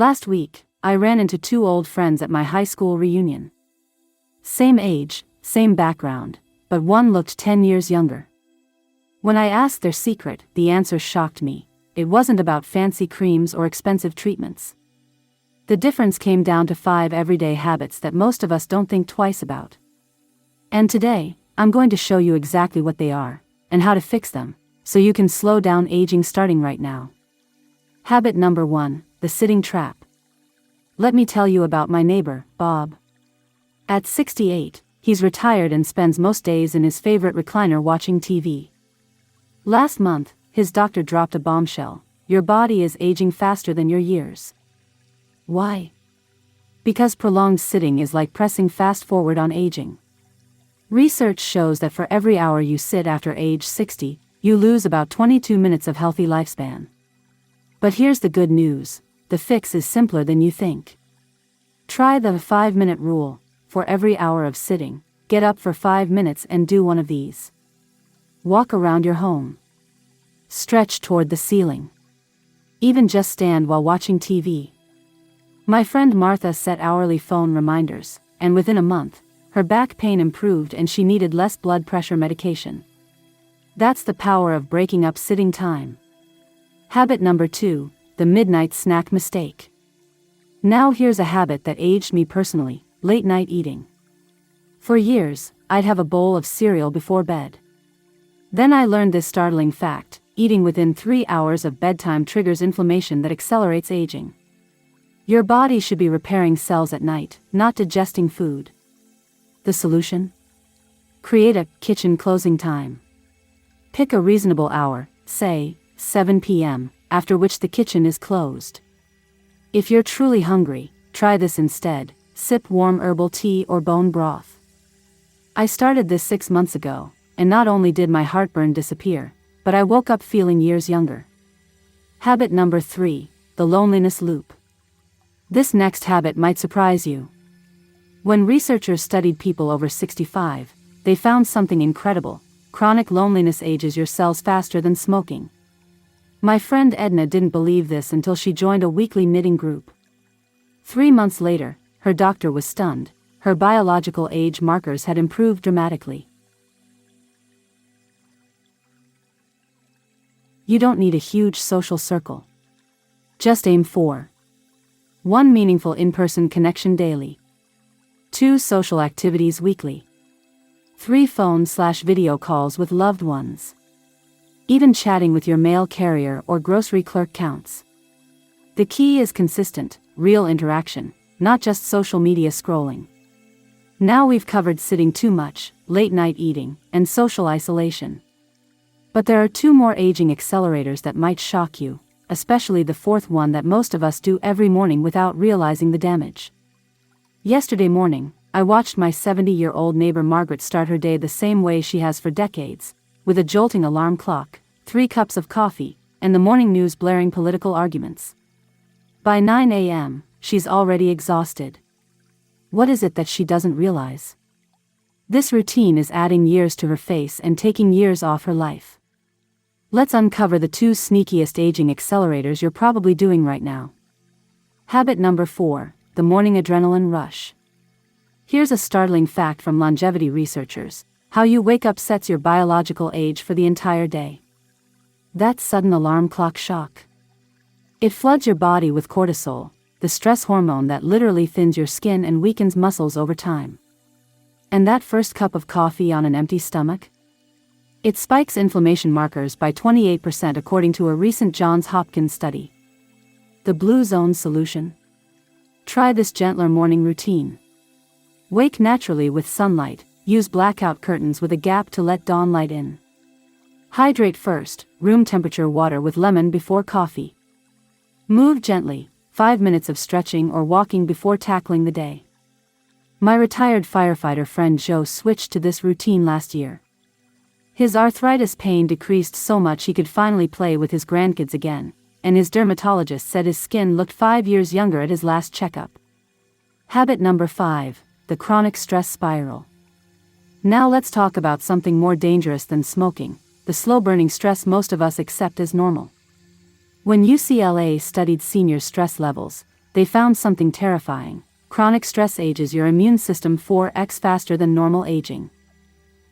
Last week, I ran into two old friends at my high school reunion. Same age, same background, but one looked 10 years younger. When I asked their secret, the answer shocked me. It wasn't about fancy creams or expensive treatments. The difference came down to 5 everyday habits that most of us don't think twice about. And today, I'm going to show you exactly what they are, and how to fix them, so you can slow down aging starting right now. Habit number 1, the sitting trap. Let me tell you about my neighbor, Bob. At 68, he's retired and spends most days in his favorite recliner watching TV. Last month, his doctor dropped a bombshell: your body is aging faster than your years. Why? Because prolonged sitting is like pressing fast forward on aging. Research shows that for every hour you sit after age 60, you lose about 22 minutes of healthy lifespan. But here's the good news: the fix is simpler than you think. Try the 5-minute rule. For every hour of sitting, get up for 5 minutes and do one of these. Walk around your home. Stretch toward the ceiling. Even just stand while watching TV. My friend Martha set hourly phone reminders, and within a month, her back pain improved and she needed less blood pressure medication. That's the power of breaking up sitting time. Habit number 2, the midnight snack mistake. Now here's a habit that aged me personally: late night eating. For years, I'd have a bowl of cereal before bed. Then I learned this startling fact: eating within 3 hours of bedtime triggers inflammation that accelerates aging. Your body should be repairing cells at night, not digesting food. The solution? Create a kitchen closing time. Pick a reasonable hour, say 7 p.m., after which the kitchen is closed. If you're truly hungry, try this instead: sip warm herbal tea or bone broth. I started this 6 months ago, and not only did my heartburn disappear, but I woke up feeling years younger. Habit number 3, the loneliness loop. This next habit might surprise you. When researchers studied people over 65, they found something incredible: chronic loneliness ages your cells faster than smoking. My friend Edna didn't believe this until she joined a weekly knitting group. 3 months later, her doctor was stunned. Her biological age markers had improved dramatically. You don't need a huge social circle. Just aim for 1 meaningful in-person connection daily, 2 social activities weekly, 3 phone/video calls with loved ones. Even chatting with your mail carrier or grocery clerk counts. The key is consistent, real interaction, not just social media scrolling. Now we've covered sitting too much, late night eating, and social isolation. But there are 2 more aging accelerators that might shock you, especially the 4th one that most of us do every morning without realizing the damage. Yesterday morning, I watched my 70-year-old neighbor Margaret start her day the same way she has for decades, with a jolting alarm clock, 3 cups of coffee, and the morning news blaring political arguments. By 9 a.m., she's already exhausted. What is it that she doesn't realize? This routine is adding years to her face and taking years off her life. Let's uncover the 2 sneakiest aging accelerators you're probably doing right now. Habit number 4, the morning adrenaline rush. Here's a startling fact from longevity researchers: how you wake up sets your biological age for the entire day. That sudden alarm clock shock. It floods your body with cortisol, the stress hormone that literally thins your skin and weakens muscles over time. And that first cup of coffee on an empty stomach? It spikes inflammation markers by 28% according to a recent Johns Hopkins study. The blue zone solution? Try this gentler morning routine. Wake naturally with sunlight, use blackout curtains with a gap to let dawn light in. Hydrate first, room temperature water with lemon before coffee. Move gently, 5 minutes of stretching or walking before tackling the day. My retired firefighter friend Joe switched to this routine last year. His arthritis pain decreased so much he could finally play with his grandkids again, and his dermatologist said his skin looked 5 years younger at his last checkup. Habit number 5, the chronic stress spiral. Now let's talk about something more dangerous than smoking: the slow-burning stress most of us accept as normal. When UCLA studied senior stress levels, they found something terrifying. Chronic stress ages your immune system 4x faster than normal aging.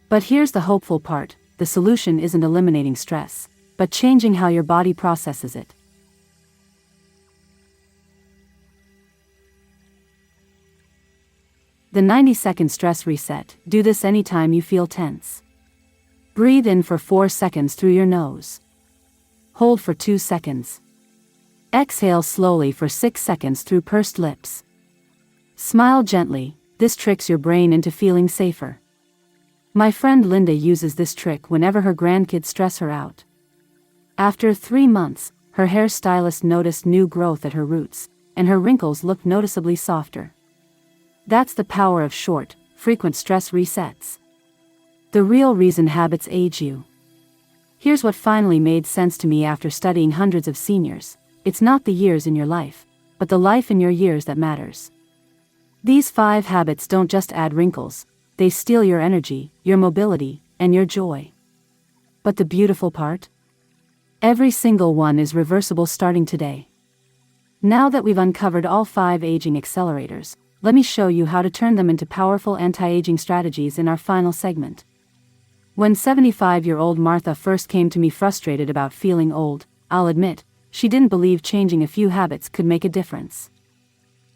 But here's the hopeful part: the solution isn't eliminating stress, but changing how your body processes it. The 90-second stress reset. Do this anytime you feel tense. Breathe in for 4 seconds through your nose. Hold for 2 seconds. Exhale slowly for 6 seconds through pursed lips. Smile gently. This tricks your brain into feeling safer. My friend Linda uses this trick whenever her grandkids stress her out. After 3 months, her hairstylist noticed new growth at her roots, and her wrinkles looked noticeably softer. That's the power of short, frequent stress resets. The real reason habits age you. Here's what finally made sense to me after studying hundreds of seniors: it's not the years in your life, but the life in your years that matters. These 5 habits don't just add wrinkles, they steal your energy, your mobility, and your joy. But the beautiful part? Every single one is reversible starting today. Now that we've uncovered all 5 aging accelerators, let me show you how to turn them into powerful anti-aging strategies in our final segment. When 75-year-old Martha first came to me frustrated about feeling old, I'll admit, she didn't believe changing a few habits could make a difference.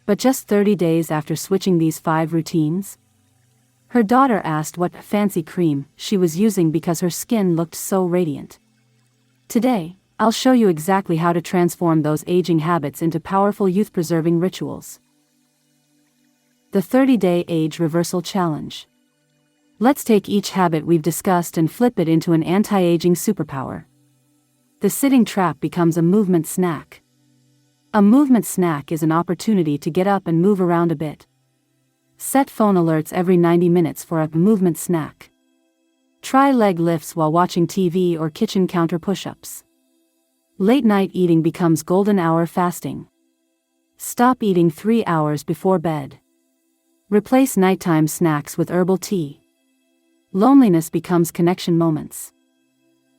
But just 30 days after switching these 5 routines, her daughter asked what fancy cream she was using because her skin looked so radiant. Today, I'll show you exactly how to transform those aging habits into powerful youth-preserving rituals. The 30-Day Age Reversal Challenge. Let's take each habit we've discussed and flip it into an anti-aging superpower. The sitting trap becomes a movement snack. A movement snack is an opportunity to get up and move around a bit. Set phone alerts every 90 minutes for a movement snack. Try leg lifts while watching TV or kitchen counter push-ups. Late night eating becomes golden hour fasting. Stop eating 3 hours before bed. Replace nighttime snacks with herbal tea. Loneliness becomes connection moments.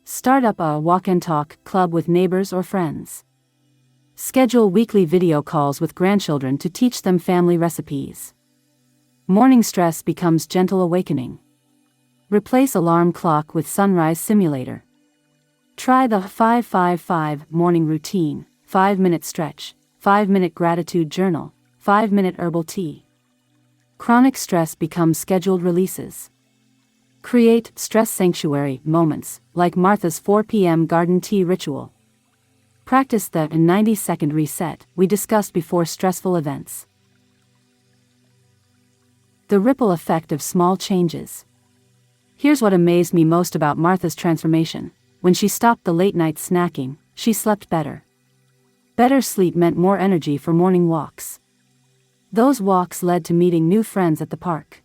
Start up a walk and talk club with neighbors or friends. Schedule weekly video calls with grandchildren to teach them family recipes. Morning stress becomes gentle awakening. Replace alarm clock with sunrise simulator. Try the 5-5-5 morning routine: 5-minute stretch, 5-minute gratitude journal, 5-minute herbal tea. Chronic stress becomes scheduled releases. Create stress sanctuary moments, like Martha's 4 p.m. garden tea ritual. Practice the 90-second reset we discussed before stressful events. The ripple effect of small changes. Here's what amazed me most about Martha's transformation. When she stopped the late-night snacking, she slept better. Better sleep meant more energy for morning walks. Those walks led to meeting new friends at the park.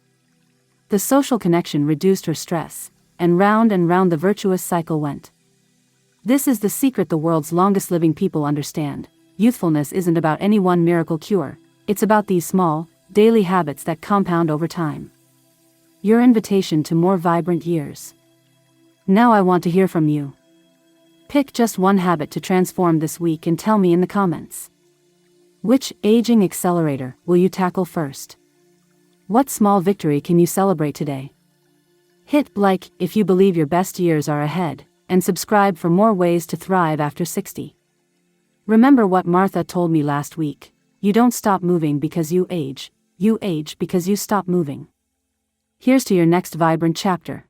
The social connection reduced her stress, and round the virtuous cycle went. This is the secret the world's longest-living people understand. Youthfulness isn't about any one miracle cure, it's about these small, daily habits that compound over time. Your invitation to more vibrant years. Now I want to hear from you. Pick just one habit to transform this week and tell me in the comments. Which aging accelerator will you tackle first? What small victory can you celebrate today? Hit like if you believe your best years are ahead, and subscribe for more ways to thrive after 60. Remember what Martha told me last week: you don't stop moving because you age because you stop moving. Here's to your next vibrant chapter.